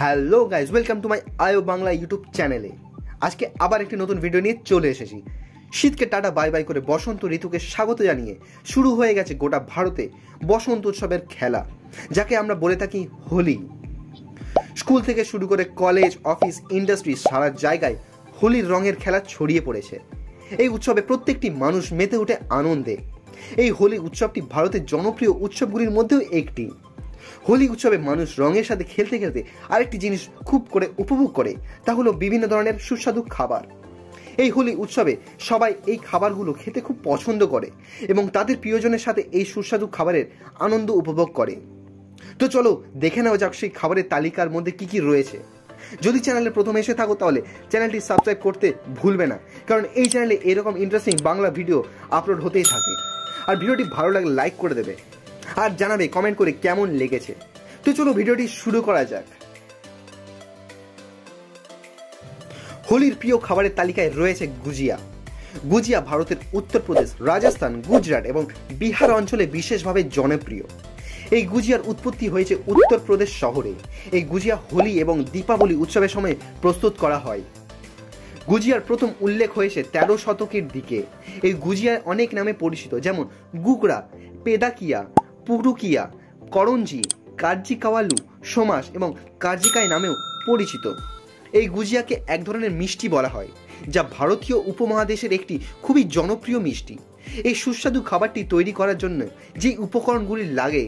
Hello guys, welcome to my আয়ো Bangla YouTube চ্যানেলে। আজকে আবার একটি নতুন ভিডিও নিয়ে চলে এসেছি। শীতকে টাটা বাই বাই করে বসন্ত ঋতুকে স্বাগত জানিয়ে শুরু হয়ে গেছে গোটা ভারতে বসন্ত উৎসবের খেলা, যাকে আমরা বলে থাকি হোলি। স্কুল থেকে শুরু করে কলেজ, অফিস, ইন্ডাস্ট্রি, সারা জায়গায় হোলির রঙের খেলা ছড়িয়ে পড়েছে। এই উৎসবে প্রত্যেকটি মানুষ মেতে ওঠে আনন্দে। এই হোলি উৎসবটি ভারতের জনপ্রিয় উৎসবগুলির মধ্যেও একটি। হোলি উৎসবে মানুষ রঙের সাথে খেলতে খেলতে আরেকটি জিনিস খুব করে উপভোগ করে, তা হলো বিভিন্ন ধরনের সুস্বাদু খাবার। এই হোলি উৎসবে সবাই এই খাবারগুলো খেতে খুব পছন্দ করে এবং তাদের প্রিয়জনের সাথে এই সুস্বাদু খাবারের আনন্দ উপভোগ করে। তো চলো দেখে নেওয়া যাক সেই খাবারের তালিকার মধ্যে কি কি রয়েছে। যদি চ্যানেলে প্রথম এসে থাকো তাহলে চ্যানেলটি সাবস্ক্রাইব করতে ভুলবে না, কারণ এই চ্যানেলে এরকম ইন্টারেস্টিং বাংলা ভিডিও আপলোড হতেই থাকে। আর ভিডিওটি ভালো লাগলে লাইক করে দেবে আর জানাবে কমেন্ট করে কেমন লেগেছে। তো চলো ভিডিওটি শুরু করা যাক। হোলির প্রিয় খাবারের তালিকায় রয়েছে গুজিয়া। গুজিয়া ভারতের উত্তরপ্রদেশ, রাজস্থান, গুজরাট এবং বিহার অঞ্চলে বিশেষভাবে জনপ্রিয়। এই গুজিয়ার উৎপত্তি হয়েছে উত্তরপ্রদেশ শহরে। এই গুজিয়া হোলি এবং দীপাবলি উৎসবের সময় প্রস্তুত করা হয়। গুজিয়ার প্রথম উল্লেখ হয়েছে 13 শতকের দিকে। এই গুজিয়া অনেক নামে পরিচিত, যেমন গুগড়া, পেদাকিয়া, পুরুকিয়া, করঞ্জি, কার্জিকাওয়ালু, সোমাস এবং কার্জিকাই নামেও পরিচিত। এই গুজিয়াকে এক ধরনের মিষ্টি বলা হয়, যা ভারতীয় উপমহাদেশের একটি খুবই জনপ্রিয় মিষ্টি। এই সুস্বাদু খাবারটি তৈরি করার জন্য যে উপকরণগুলি লাগে,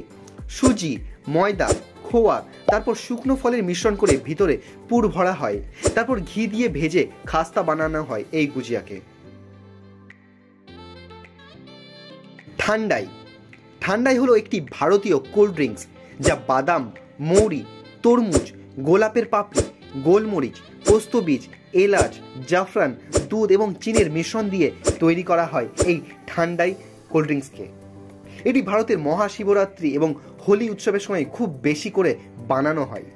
সুজি, ময়দা, খোয়া, তারপর শুকনো ফলের মিশ্রণ করে ভিতরে পুর ভরা হয়, তারপর ঘি দিয়ে ভেজে খাস্তা বানানো হয় এই গুজিয়াকে। ঠান্ডাই। ঠান্ডাই হলো একটি ভারতীয় কোল্ড ড্রিঙ্কস, যা বাদাম, মৌরি, তরমুজ, গোলাপের পাপড়ি, গোলমরিচ, পোস্ত বীজ, এলাচ, জাফরান, দুধ এবং চিনির মিশ্রণ দিয়ে তৈরি করা হয় এই ঠান্ডাই কোল্ড ড্রিঙ্কসকে। এটি ভারতের মহাশিবরাত্রি এবং হোলি উৎসবের সময় খুব বেশি করে বানানো হয়।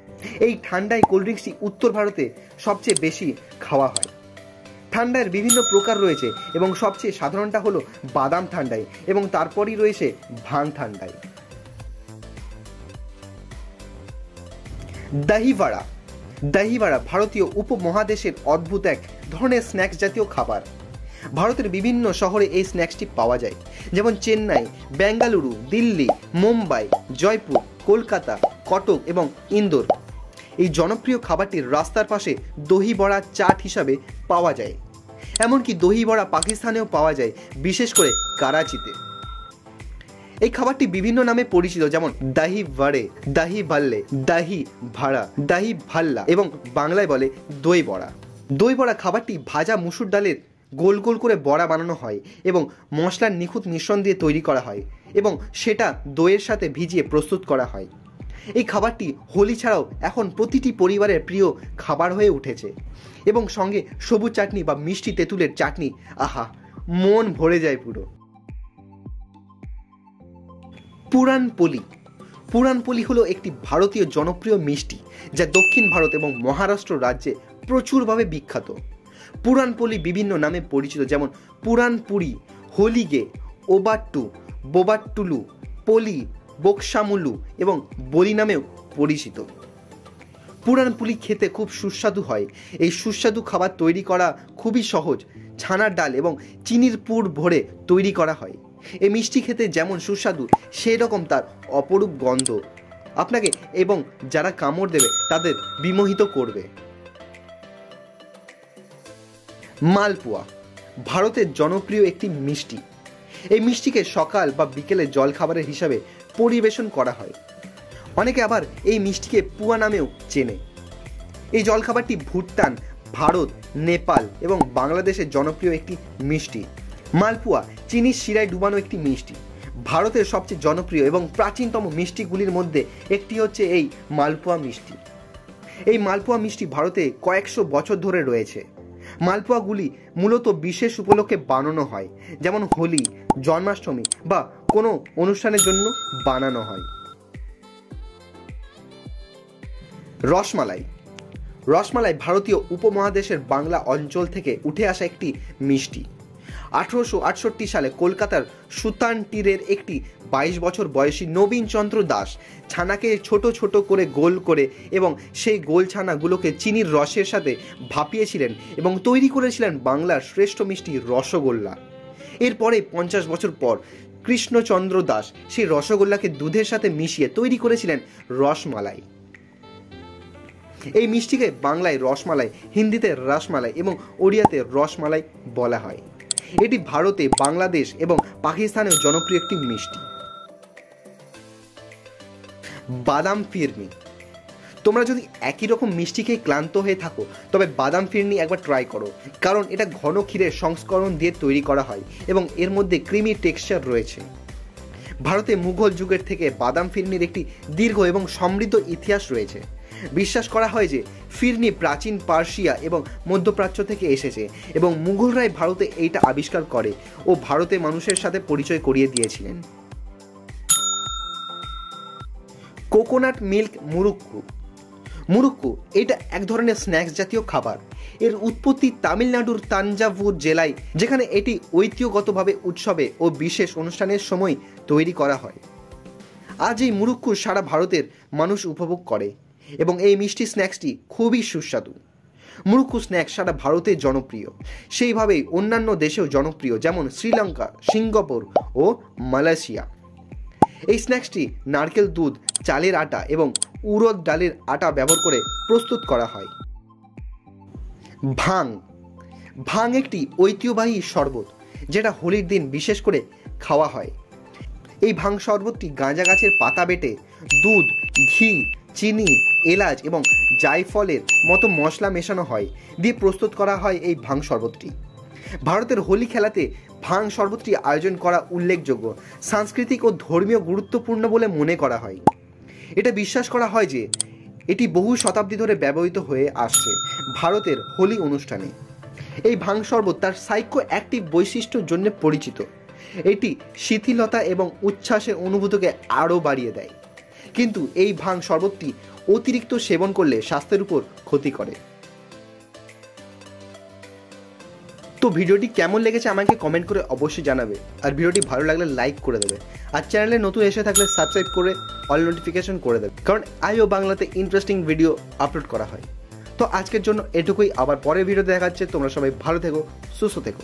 এই ঠান্ডাই কোল্ড ড্রিঙ্কসটি উত্তর ভারতে সবচেয়ে বেশি খাওয়া হয়। ঠান্ডার বিভিন্ন প্রকার রয়েছে এবং সবচেয়ে সাধারণটা হলো বাদাম ঠান্ডাই এবং তারপরই রয়েছে ভাং ঠান্ডাই। দহিবড়া। দহিবড়া ভারতীয় উপমহাদেশের অদ্ভুত এক ধরনের স্ন্যাক্স জাতীয় খাবার। ভারতের বিভিন্ন শহরে এই স্ন্যাক্সটি পাওয়া যায়, যেমন চেন্নাই, বেঙ্গালুরু, দিল্লি, মুম্বাই, জয়পুর, কলকাতা, কটক এবং ইন্দোর। এই জনপ্রিয় খাবারটি রাস্তার পাশে দহি বড়া চাট হিসাবে পাওয়া যায়। এমনকি দহি বড়া পাকিস্তানেও পাওয়া যায়, বিশেষ করে করাচিতে। এই খাবারটি বিভিন্ন নামে পরিচিত, যেমন দাহি বড়ে, দাহি ভাল্লে, দাহি ভাড়া, দাহি ভাল্লা এবং বাংলায় বলে দই বড়া। দই বড়া খাবারটি ভাজা মুসুর ডালের গোল গোল করে বড়া বানানো হয় এবং মশলার নিখুঁত মিশ্রণ দিয়ে তৈরি করা হয় এবং সেটা দইয়ের সাথে ভিজিয়ে প্রস্তুত করা হয়। এই খাবারটি হোলি ছাড়াও এখন প্রতিটি পরিবারের প্রিয় খাবার হয়ে উঠেছে এবং সঙ্গে সবুজ চাটনি বা মিষ্টি তেঁতুলের চাটনি, আহা, মন ভরে যায় পুরো। পুরানপোলি। পুরানপোলি হলো একটি ভারতীয় জনপ্রিয় মিষ্টি, যা দক্ষিণ ভারত এবং মহারাষ্ট্র রাজ্যে প্রচুরভাবে বিখ্যাত। পুরানপোলি বিভিন্ন নামে পরিচিত, যেমন পুরানপুরি, হোলিগে, ওবাট্টু, বোবাট্টুলু, পোলি, বোকসামুলু এবং বলি নামেও পরিচিত। পুরানপুলি খেতে খুব সুস্বাদু হয়। এই সুস্বাদু খাবার তৈরি করা খুবই সহজ। ছানার ডাল এবং চিনির পুর ভরে তৈরি করা হয়। এই মিষ্টি খেতে যেমন সুস্বাদু, সেই রকম তার অপরূপ গন্ধ আপনাকে এবং যারা কামড় দেবে তাদের বিমোহিত করবে। মালপোয়া ভারতের জনপ্রিয় একটি মিষ্টি। এই মিষ্টিকে সকাল বা বিকেলে জলখাবারের হিসাবে পরিবেশন করা হয়। অনেকে আবার এই মিষ্টিকে পুয়া নামেও চেনে। এই জলখাবারটি ভুটান, ভারত, নেপাল এবং বাংলাদেশের জনপ্রিয় একটি মিষ্টি। মালপোয়া চিনির শিরায় ডুবানো একটি মিষ্টি। ভারতের সবচেয়ে জনপ্রিয় এবং প্রাচীনতম মিষ্টিগুলির মধ্যে একটি হচ্ছে এই মালপোয়া মিষ্টি। এই মালপোয়া মিষ্টি ভারতে কয়েকশো বছর ধরে রয়েছে। মালপোয়াগুলি মূলত বিশেষ উপলক্ষে বানানো হয়, যেমন হোলি, জন্মাষ্টমী বা কোনো অনুষ্ঠানের জন্য বানানো হয়। রসমালাই। রসমালাই ভারতীয় উপমহাদেশের বাংলা অঞ্চল থেকে উঠে আসা একটি মিষ্টি। 1868 সালে কলকাতার সুতান তীরের একটি 22 বছর বয়সী নবীন চন্দ্র দাস ছানাকে ছোট ছোট করে গোল করে এবং সেই গোল ছানাগুলোকে চিনির রসের সাথে ভাপিয়েছিলেন এবং তৈরি করেছিলেন বাংলার শ্রেষ্ঠ মিষ্টি রসগোল্লা। এরপরে 50 বছর পর কৃষ্ণচন্দ্র দাস সেই রসগোল্লাকে দুধের সাথে মিশিয়ে তৈরি করেছিলেন রসমালাই। এই মিষ্টিকে বাংলায় রসমালাই, হিন্দিতে রসমালাই এবং ওড়িয়াতে রসমালাই বলা হয়। এটি ভারতে, বাংলাদেশ এবং পাকিস্তানেও জনপ্রিয় একটি মিষ্টি। বাদাম ফিরনি। তোমরা যদি একই রকম মিষ্টি খেয়ে ক্লান্ত হয়ে থাকো তবে বাদাম ফিরনি একবার ট্রাই করো, কারণ এটা ঘন ক্ষীরের সংস্করণ দিয়ে তৈরি করা হয় এবং এর মধ্যে ক্রিমি টেক্সচার রয়েছে। ভারতে মুঘল যুগের থেকে বাদাম ফিরনির একটি দীর্ঘ এবং সমৃদ্ধ ইতিহাস রয়েছে। বিশ্বাস করা হয় যে ফিরনি প্রাচীন পার্সিয়া এবং মধ্যপ্রাচ্য থেকে এসেছে এবং মুঘলরাই ভারতে এইটা আবিষ্কার করে ও ভারতে মানুষের সাথে পরিচয় করিয়ে দিয়েছিলেন। Coconut milk murukku. মুরুক্কু এটা এক ধরনের স্ন্যাক্স জাতীয় খাবার। এর উৎপত্তি তামিলনাড়ুর তাঞ্জাভুর জেলায়, যেখানে এটি ঐতিহ্যগতভাবে উৎসবে ও বিশেষ অনুষ্ঠানের সময় তৈরি করা হয়। আজ এই মুরুক্কু সারা ভারতের মানুষ উপভোগ করে এবং এই মিষ্টি স্ন্যাক্সটি খুবই সুস্বাদু। মুরুক্কু স্ন্যাক্স সারা ভারতে জনপ্রিয়, সেইভাবেই অন্যান্য দেশেও জনপ্রিয়, যেমন শ্রীলঙ্কা, সিঙ্গাপুর ও মালয়েশিয়া। এই স্ন্যাক্সটি নারকেল দুধ, চালের আটা এবং উড়দ ডালের আটা ব্যবহার করে প্রস্তুত করা হয়। ভাং। ভাং একটি ঐতিহ্যবাহী শরবত যেটা হোলির দিন বিশেষ করে খাওয়া হয়। এই ভাং শরবতটি গাঁজা গাছের পাতা বেটে দুধ, ঘি, চিনি, এলাচ এবং জায়ফলের মতো মশলা মেশানো হয় দিয়ে প্রস্তুত করা হয় এই ভাং শরবতটি। ভারতের হোলি খেলাতে ভাং শরবতটি আয়োজন করা উল্লেখযোগ্য, সাংস্কৃতিক ও ধর্মীয় গুরুত্বপূর্ণ বলে মনে করা হয়। এটা বিশ্বাস করা হয় যে এটি বহু শতাব্দী ধরে ব্যবহৃত হয়ে আসছে ভারতের হোলি অনুষ্ঠানে। এই ভাং শরবত তার সাইকো অ্যাক্টিভ বৈশিষ্ট্যের জন্য পরিচিত। এটি শিথিলতা এবং উচ্ছ্বাসের অনুভূতিকে আরও বাড়িয়ে দেয়, কিন্তু এই ভাং শরবতটি অতিরিক্ত সেবন করলে স্বাস্থ্যের উপর ক্ষতি করে। তো ভিডিওটি কেমন লেগেছে আমাকে কমেন্ট করে অবশ্যই জানাবে, আর ভিডিওটি ভালো লাগলে লাইক করে দেবে, আর চ্যানেলে নতুন এসে থাকলে সাবস্ক্রাইব করে অল নোটিফিকেশন করে দেবে, কারণ আইও বাংলাতে ইন্টারেস্টিং ভিডিও আপলোড করা হয়। তো আজকের জন্য এটুকুই, আবার পরের ভিডিওতে দেখা যাচ্ছে। তোমরা সবাই ভালো থেকো, সুস্থ থেকো।